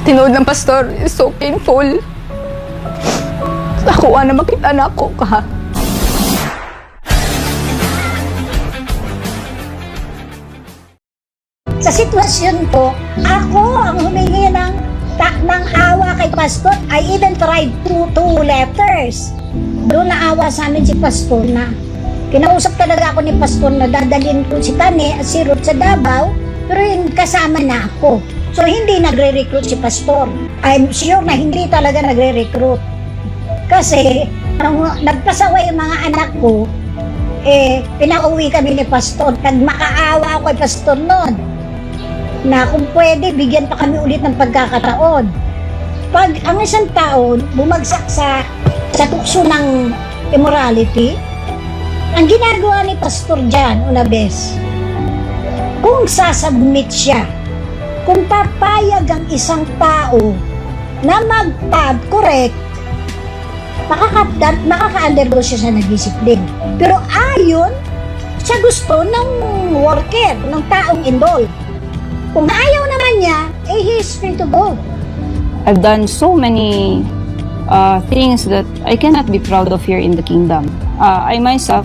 Tinood ng pastor is so painful. Ako na makita na ako ka. Sa sitwasyon ko, ako ang humingi ng awa kay pastor. I even tried two letters. Doon naawa sa amin si pastor na kinausap talaga ako ni pastor na dadalhin ko si Tane at si Ruth sa Davao, pero yun kasama na ako. So hindi nagre-recruit si pastor. I'm sure na hindi talaga nagre-recruit. Kasi nung nagpasawa yung mga anak ko, pinauwi kami ni pastor. Nagmakaawa ako kay pastor noon na kung pwede, bigyan pa kami ulit ng pagkakataon. Pag ang isang tao bumagsak sa tukso ng immorality, ang ginagawa ni Pastor Jan Unabes, kung sasubmit siya, kung papayag ang isang tao na mag-correct, makaka-undergo siya sa nag-discipline. Pero ayon sa gusto ng worker, ng taong involved. Kung ayaw naman niya, he's free to go. I've done so many things that I cannot be proud of here in the kingdom. I myself,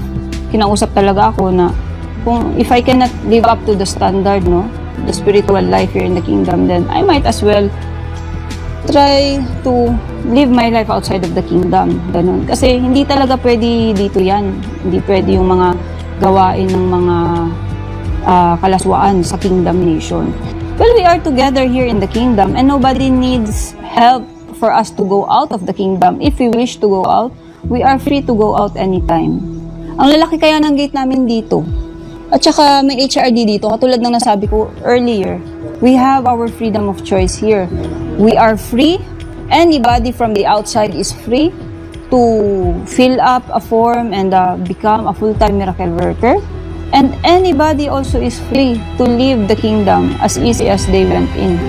kinausap talaga ako na kung if I cannot live up to the standard, no, the spiritual life here in the kingdom, then I might as well try to live my life outside of the kingdom. Ganun. Kasi hindi talaga pwede dito yan. Hindi pwede yung mga gawain ng mga kalaswaan sa kingdom nation. Well, we are together here in the kingdom and nobody needs help for us to go out of the kingdom. If we wish to go out, we are free to go out anytime. Ang lalaki kaya ng gate namin dito. At saka may HRD dito, katulad ng nasabi ko earlier, we have our freedom of choice here. We are free. Anybody from the outside is free to fill up a form and become a full-time miracle worker. And anybody also is free to leave the kingdom as easy as they went in.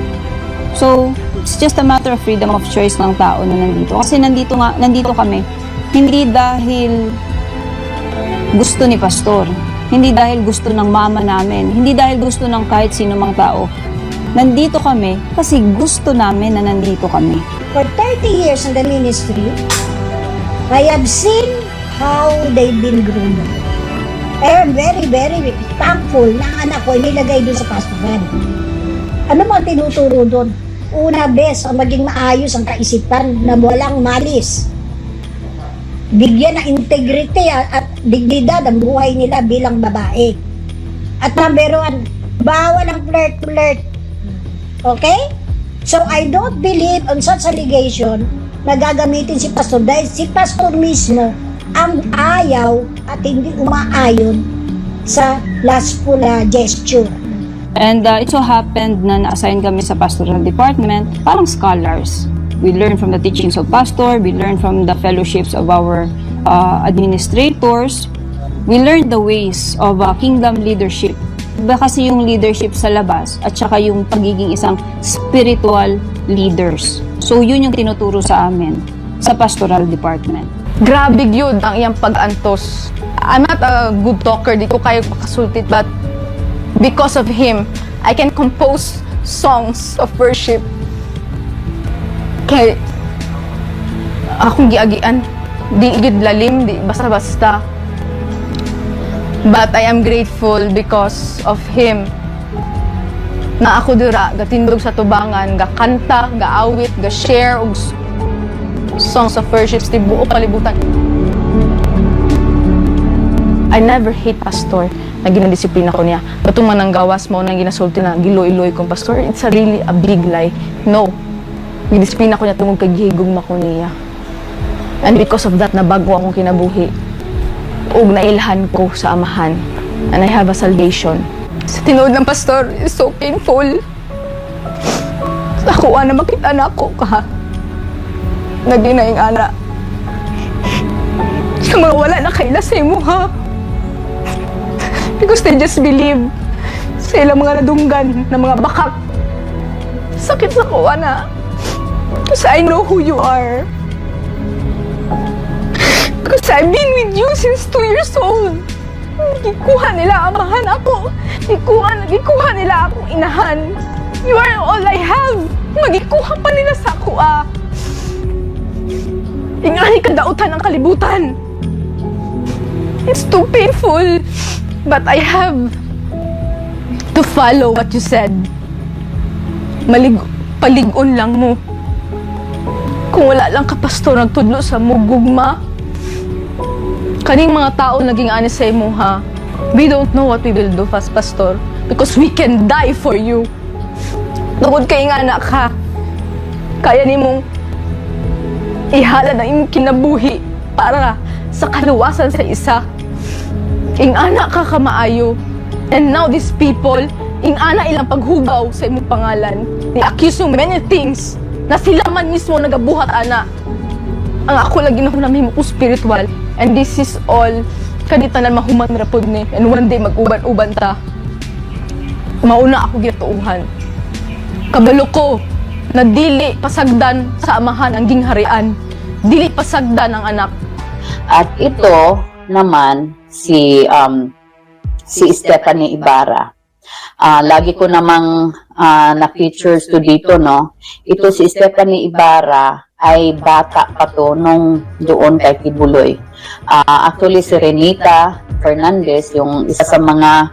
So, it's just a matter of freedom of choice ng tao na nandito. Kasi nandito kami, hindi dahil gusto ni pastor, hindi dahil gusto ng mama namin, hindi dahil gusto ng kahit sino mang tao. Nandito kami kasi gusto namin na nandito kami. For 30 years in the ministry, I have seen how they've been grown. I am very, very thankful na ang anak ko inilagay doon sa pastoral. Ano mga tinuturo doon? Una, best, ang maging maayos ang kaisipan na walang malis. Bigyan ng integrity at dignidad ang buhay nila bilang babae. At number one, bawal ang flirt-flirt. Okay? So I don't believe on such allegation na gagamitin si pastor dahil si pastor mismo ang ayaw at hindi umaayon sa lustful gesture. And it so happened na na-assign kami sa pastoral department, parang scholars. We learn from the teachings of pastor, we learn from the fellowships of our administrators, we learn the ways of kingdom leadership. Iba kasi yung leadership sa labas at saka yung pagiging isang spiritual leaders. So yun yung tinuturo sa amin sa pastoral department. Grabe yun ang iyang pag-antos. I'm not a good talker, di ko kayo makasultit, but because of him, I can compose songs of worship. Kaya akong giagian, di gid lalim, di basta-basta. But I am grateful because of him na ako dira gatindog sa tubangan, gakanta, gaawit, ga-share og songs of worship sa buo palibutan. I never hate pastor na ginadisiplina ko niya. Katong manang gawas mo nang ginasulti na giloy-iloy kong pastor, it's a really a big lie. No. Gidisiplina ko niya tungod kay gihigugma ko niya. And because of that, nabago akong kinabuhi. Ug nailhan ko sa amahan. And I have a salvation. Sa tinood ng pastor is so painful. Ako na makita na ako ka. Naginaing ana. Sa mga wala na kaila sa imo ha. Because they just believe sa ilang mga nadunggan na mga bakak. Sakit sa kuha na. Because I know who you are. Because I've been with you since 2 years old. Gikuha nila amahan ako. Gikuha nila akong inahan. You are all I have. Magikuha pa nila sa ako, Ingani kadautan ang kalibutan. It's too painful. But I have to follow what you said. Paligon lang mo. Kung wala lang ka, pastor, nagtudlo sa mugugma. Kaning mga tao naging ani sa imo, ha? We don't know what we will do, pastor. Because we can die for you. Tungod kay nga anak ka. Kaya nimong ihala ng imong kinabuhi para sa kaluwasan sa isa. Ing anak ka kamaayo. And now these people, ing ana ilang paghugaw sa imong pangalan. They accuse you many things na sila man mismo nagabuhat ana. Ang ako lagi na hunamhin mo ko spiritual. And this is all kanitanan mahuman rapod ni. And one day mag-uban-uban ta. Mauna ako gituuhan. Kabalo ko na dili pasagdan sa amahan ang gingharian. Dili pasagdan ang anak. At ito naman si Stephanie Ibarra. Lagi ko namang na-features to dito, no? Ito si Stephanie Ibarra ay bata pa to nung doon kay Kibuloy. Actually, si Renita Fernandez, yung isa sa mga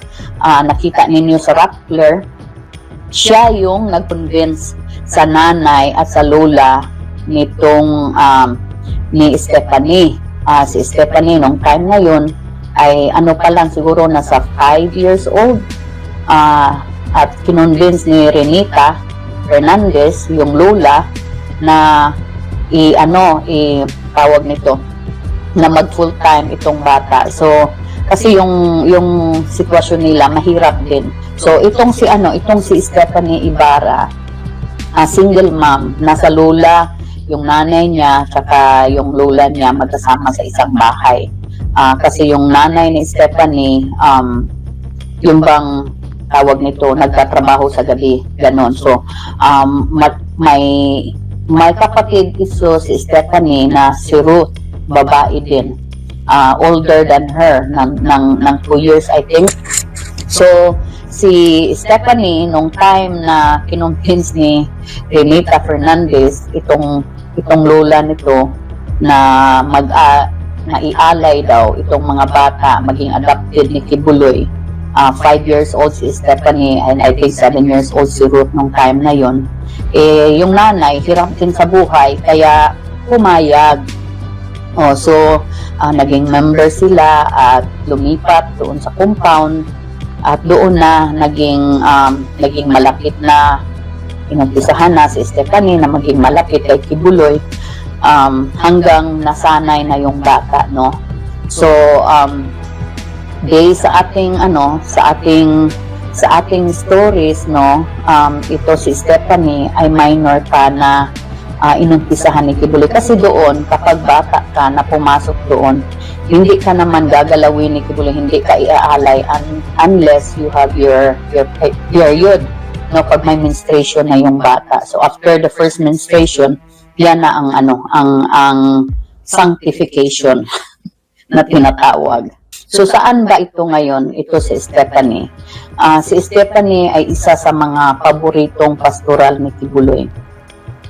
nakita ninyo sa Rappler, siya yung nag-convince sa nanay at sa lola nitong ni Stephanie. Si Stephanie nung time na yun ay ano pa lang siguro nasa 5 years old at kinonvince ni Renita Fernandez yung lola na tawag nito na mag full time itong bata. So kasi yung sitwasyon nila mahirap din. So itong si Stephanie Ibarra, single mom, nasa lola yung nanay niya tsaka yung lola niya magkasama sa isang bahay. Kasi yung nanay ni Stephanie, yung bang tawag nito, nagtatrabaho sa gabi, ganon. So, may kapatid iso si Stephanie na si Ruth, babae din. Older than her, ng 2 years, I think. So, si Stephanie, nung time na kinumpins ni Renita Fernandez, itong lola nito na naialay daw itong mga bata maging adopted ni Kibuloy. 5 years old si Stephanie and I think 7 years old si Ruth nung time na yon. Yung nanay hirap din sa buhay kaya pumayag. So naging member sila at lumipat doon sa compound at doon na naging malapit na inumpisahan na si Stephanie na maging malapit kay Kibuloy hanggang nasanay na yung bata, no? So based sa ating stories, no, ito si Stephanie ay minor pa na inumpisahan ni Kibuloy kasi doon kapag bata ka na pumasok doon, hindi ka naman gagalawin ni Kibuloy, hindi ka iaalay unless you have your period, no, pag may menstruation na yung bata. So after the first menstruation, yan na ang sanctification na tinatawag. So saan ba ito ngayon? Ito si Stephanie. Si Stephanie ay isa sa mga paboritong pastoral ni Kibuloy.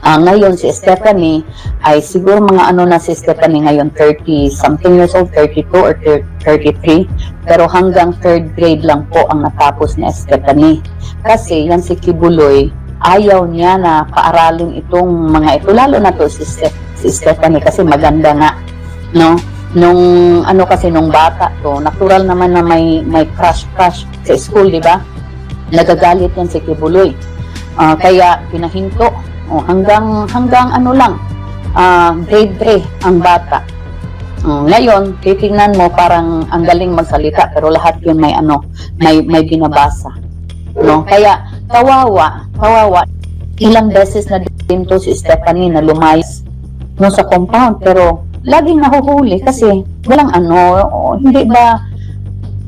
Ngayon si Stephanie ay siguro mga na si Stephanie ngayon 30 something years old, 32 or 33, pero hanggang 3rd grade lang po ang natapos ni Stephanie. Kasi yan si Kibuloy, ayaw niya na paaralin itong mga ito, lalo na to si Stephanie kasi maganda nga, no? Nung bata to, natural naman na may crush sa school, di ba? Nagagalit yan si Kibuloy. Kaya pinahinto hanggang grade 3 ang bata. Ngayon, titingnan mo parang ang galing magsalita pero lahat yun may binabasa. No? Kaya kawawa. Ilang beses na din to si Stephanie na lumayas sa compound pero laging nahuhuli kasi walang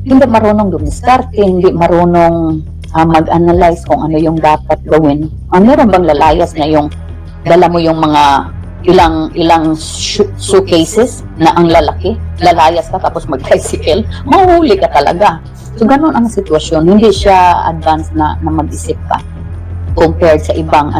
hindi marunong dumiskarte, hindi marunong mag-analyze kung ano yung dapat gawin. Meron bang lalayas na yung dala mo yung mga ilang suitcases na ang lalaki, lalayas ka tapos mag-tricycle, mahuhuli ka talaga. So ganun ang sitwasyon, hindi siya advanced na mag-isip pa. compared sa ibang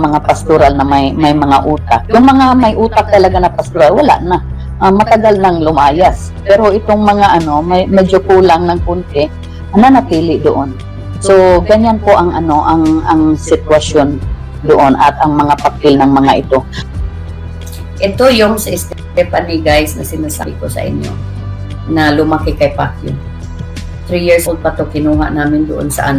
mga pastoral na may mga utak. Yung mga may utak talaga na pastoral, wala na. Matagal nang lumayas. Pero itong mga medyo kulang ng kunti, nanatili doon. So ganyan po ang sitwasyon doon at ang mga papel ng mga ito. Ito yung sa Stephanie, guys, na sinasabi ko sa inyo na lumaki kay Pacquiao. 3 years old pa to, kinuha namin doon sa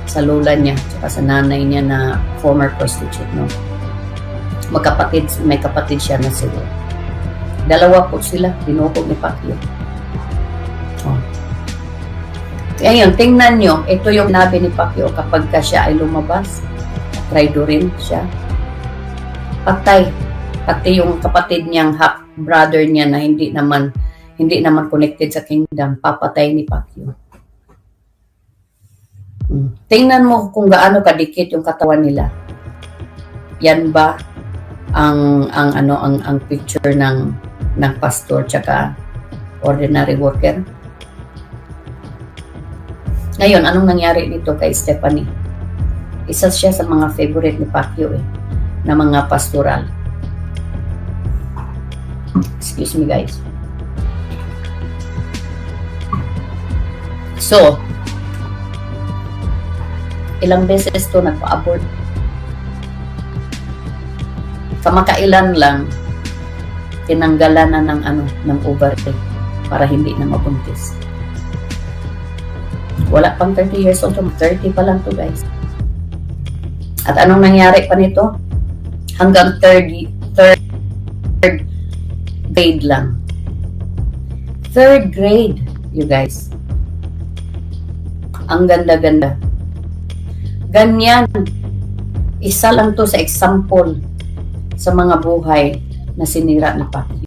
sa lola niya at sa nanay niya na former prostitute, no. May kapatid siya na sila. Dalawa po sila, dinukog ni Pacquiao. Oh. Ngayon, tingnan nyo, ito yung nabi ni Pacquiao kapag siya ay lumabas, traidorin siya. Patay. Pati yung kapatid niyang half brother niya na hindi naman connected sa kingdom, papatay ni Pacquiao. Tingnan mo kung gaano kadikit yung katawan nila. Yan ba ang picture ng pastor tsaka ordinary worker? Ngayon, anong nangyari dito kay Stephanie? Isa siya sa mga favorite ni Pacquiao na mga pastoral. Excuse me, guys. So, ilang beses to nagpa-abort. Kamakailan lang, tinanggalan na ng ovary para hindi na mabuntis. Wala pang 30 years old, 30 pa lang to, guys. At anong nangyari pa nito? Hanggang third grade lang. Third grade, you guys. Ang ganda-ganda. Ganyan. Isa lang to sa example sa mga buhay na sinira ni Pacquiao.